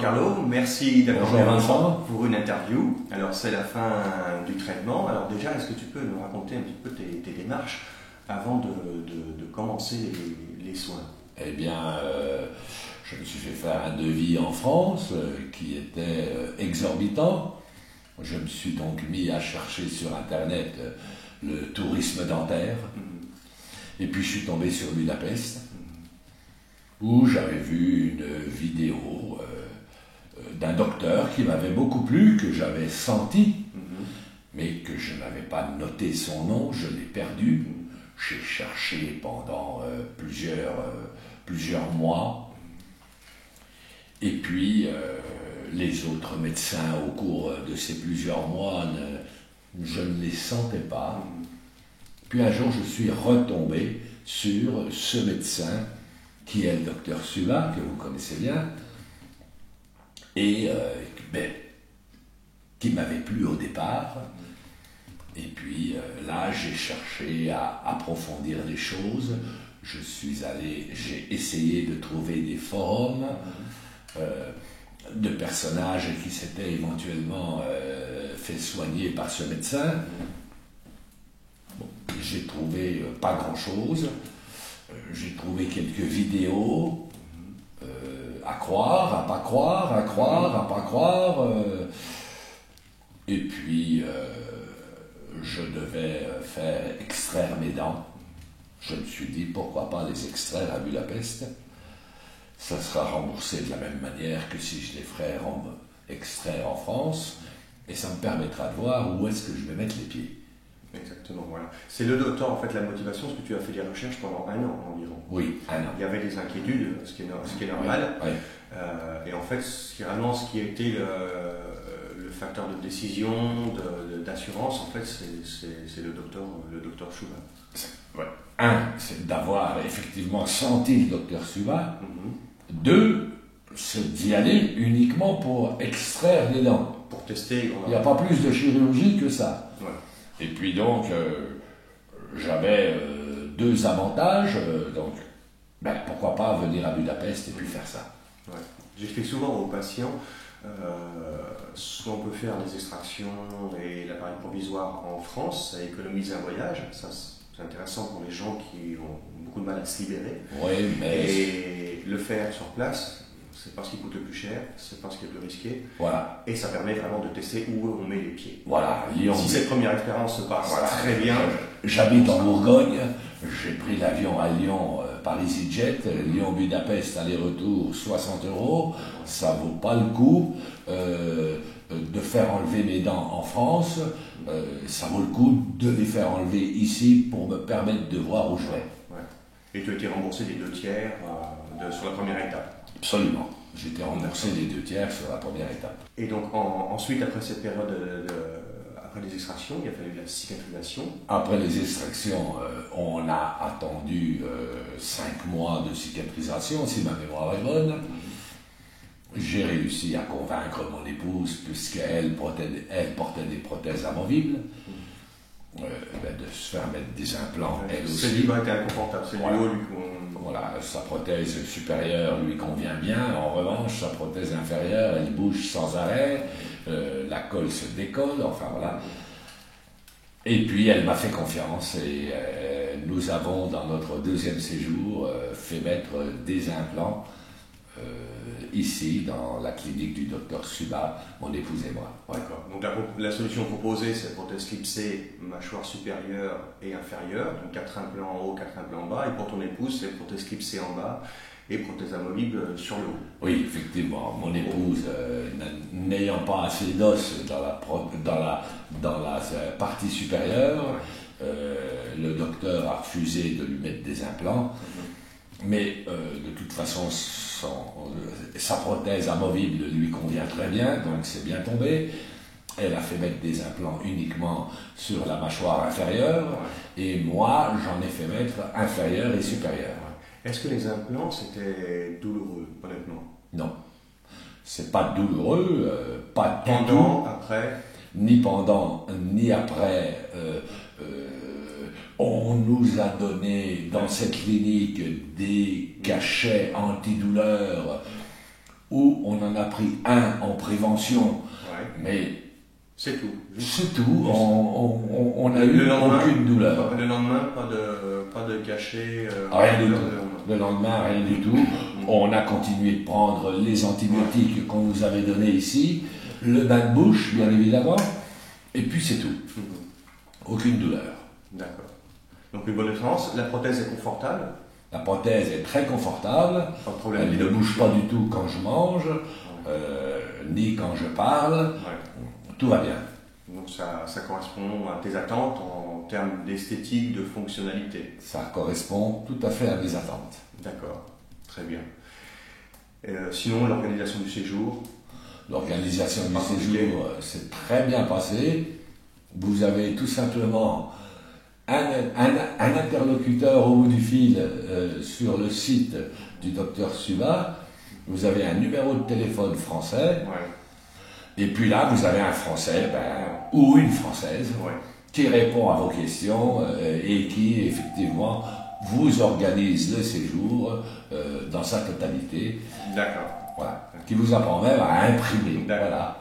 Giancarlo, merci d'avoir Bonjour été Vincent. pour une interview. Alors c'est la fin du traitement. Alors déjà, est-ce que tu peux nous raconter un petit peu tes démarches avant de commencer les soins? Eh bien, je me suis fait faire un devis en France qui était exorbitant. Je me suis donc mis à chercher sur Internet le tourisme dentaire. Et puis je suis tombé sur Budapest, où j'avais vu une vidéo d'un docteur qui m'avait beaucoup plu, que j'avais senti, mais que je n'avais pas noté son nom, je l'ai perdu. J'ai cherché pendant plusieurs mois. Et puis, les autres médecins, au cours de ces plusieurs mois, je ne les sentais pas. Puis un jour, je suis retombé sur ce médecin, qui est le docteur Suva, que vous connaissez bien, et qui m'avait plu au départ. Et puis là, j'ai cherché à approfondir les choses. J'ai essayé de trouver des forums de personnages qui s'étaient éventuellement fait soigner par ce médecin. Bon, j'ai trouvé pas grand-chose. J'ai trouvé quelques vidéos à croire, à pas croire, à croire, à pas croire. Et puis, je devais faire extraire mes dents. Je me suis dit, pourquoi pas les extraire à Budapest? Ça sera remboursé de la même manière que si je les ferais extraire en France. Et ça me permettra de voir où est-ce que je vais mettre les pieds. Exactement, voilà. C'est le docteur, en fait, la motivation, parce que tu as fait des recherches pendant 1 an environ. Oui, 1 an. Il y avait des inquiétudes, ce qui est normal. Oui, oui. Et en fait, ce qui a été le facteur de décision, d'assurance, en fait, c'est le docteur Chouva. Ouais. 1, c'est d'avoir effectivement senti le docteur Suva. 2, c'est d'y aller uniquement pour extraire les dents. Pour tester. Il n'y a pas plus de chirurgie que ça. Ouais. Et puis donc, j'avais 2 avantages. Donc, pourquoi pas venir à Budapest et puis faire ça. Ouais. J'explique souvent aux patients, soit on peut faire des extractions et l'appareil provisoire en France, ça économise un voyage. Ça, c'est intéressant pour les gens qui ont beaucoup de mal à se libérer. Oui, mais... Et le faire sur place, c'est parce qu'il coûte le plus cher, c'est parce qu'il est plus risqué. Voilà. Et ça permet vraiment de tester où on met les pieds. Voilà. Lyon, si cette première expérience se passe très bien. J'habite en Bourgogne, j'ai pris l'avion à Lyon par EasyJet, Lyon-Budapest, aller-retour 60 €. Ça vaut pas le coup de faire enlever mes dents en France. Ça vaut le coup de les faire enlever ici pour me permettre de voir où je vais. Ouais. Et tu as été remboursé des 2 tiers sur la première étape. Absolument. J'ai été remboursé les 2 tiers sur la première étape. Et donc ensuite, après cette période après les extractions, il a fallu la cicatrisation. Après les extractions, on a attendu 5 mois de cicatrisation, si ma mémoire est bonne. J'ai réussi à convaincre mon épouse, puisqu'elle portait des prothèses amovibles, de se faire mettre des implants, elle aussi. Celle du bas était inconfortable, celle Voilà. du haut, Voilà, sa prothèse supérieure lui convient bien. En revanche, sa prothèse inférieure, elle bouge sans arrêt. La colle se décolle, enfin voilà. Et puis, elle m'a fait confiance et nous avons, dans notre 2e séjour, fait mettre des implants ici, dans la clinique du docteur Suba, mon épouse et moi. Ouais. D'accord. Donc la solution proposée, c'est prothèse clipsée, mâchoire supérieure et inférieure, donc 4 implants en haut, 4 implants en bas. Et pour ton épouse, c'est prothèse clipsée en bas et prothèse amovible sur le haut. Oui, effectivement. Mon épouse, n'ayant pas assez d'os dans la partie supérieure, le docteur a refusé de lui mettre des implants. Mais de toute façon, sa prothèse amovible lui convient très bien, donc c'est bien tombé. Elle a fait mettre des implants uniquement sur la mâchoire inférieure, et moi, j'en ai fait mettre inférieure et supérieure. Est-ce que les implants, c'était douloureux, honnêtement? Non. C'est pas douloureux, pas du pendant, tout. après? Ni pendant, ni après. On nous a donné dans cette clinique des cachets antidouleurs où on en a pris un en prévention, mais c'est tout. C'est tout, on a eu aucune douleur. Le lendemain, pas de cachet, rien du tout. Le lendemain, rien du tout. On a continué de prendre les antibiotiques qu'on nous avait donnés ici, le bain de bouche, bien évidemment, et puis c'est tout. Aucune douleur. D'accord. Donc une bonne expérience. La prothèse est confortable? La prothèse est très confortable. Pas de problème. Elle ne bouge pas du tout quand je mange, ni quand je parle. Tout va bien. Donc ça correspond à tes attentes en termes d'esthétique, de fonctionnalité. Ça correspond tout à fait à mes attentes. D'accord, très bien. Sinon, l'organisation du séjour? L'organisation du séjour s'est très bien passée. Vous avez tout simplement un interlocuteur au bout du fil sur le site du docteur Suba. Vous avez un numéro de téléphone français. Et puis là, vous avez un Français ou une Française qui répond à vos questions et qui, effectivement, vous organise le séjour dans sa totalité. D'accord. Voilà. Qui vous apprend même à imprimer. Voilà.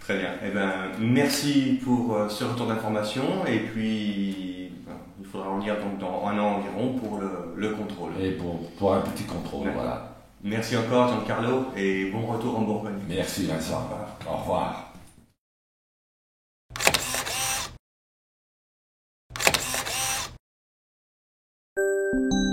Très bien. Eh ben, merci pour ce retour d'information. Et puis, il faudra en dire donc dans un an environ pour le contrôle. Et pour un petit contrôle, voilà. Merci encore Giancarlo et bon retour en Bourgogne. Merci Vincent. Au revoir. Au revoir.